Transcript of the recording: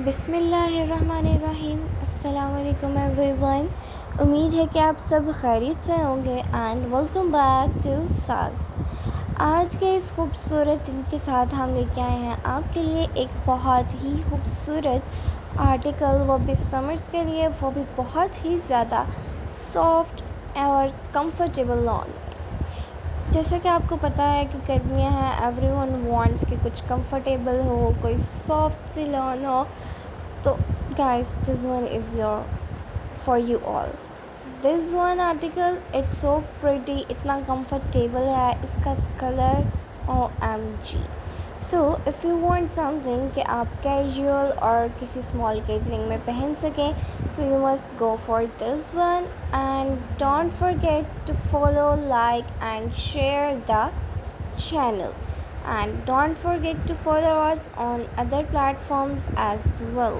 बिस्मिल्लाहिर्रहमानिर्रहीम। अस्सलाम वालेकुम एवरीवन। उम्मीद है कि आप सब खैरियत से होंगे एंड वेलकम बैक टू सास। आज के इस खूबसूरत दिन के साथ हम लेके आए हैं आपके लिए एक बहुत ही खूबसूरत आर्टिकल, वो भी समर्स के लिए, वो भी बहुत ही ज़्यादा सॉफ्ट और कंफर्टेबल लॉन। जैसा कि आपको पता है कि गर्मियाँ हैं, एवरीवन वांट्स कि कुछ कंफर्टेबल हो, कोई सॉफ्ट सी लॉन हो। तो guys, this one is your for you all. This one article it's so pretty, इतना कंफर्टेबल है, इसका colour OMG। So if you want something कि आप कैजुअल और किसी स्मॉल गैदरिंग में पहन सकें, so you must go for this one, and don't forget to follow, like and share the channel, and don't forget to follow us on other platforms as well.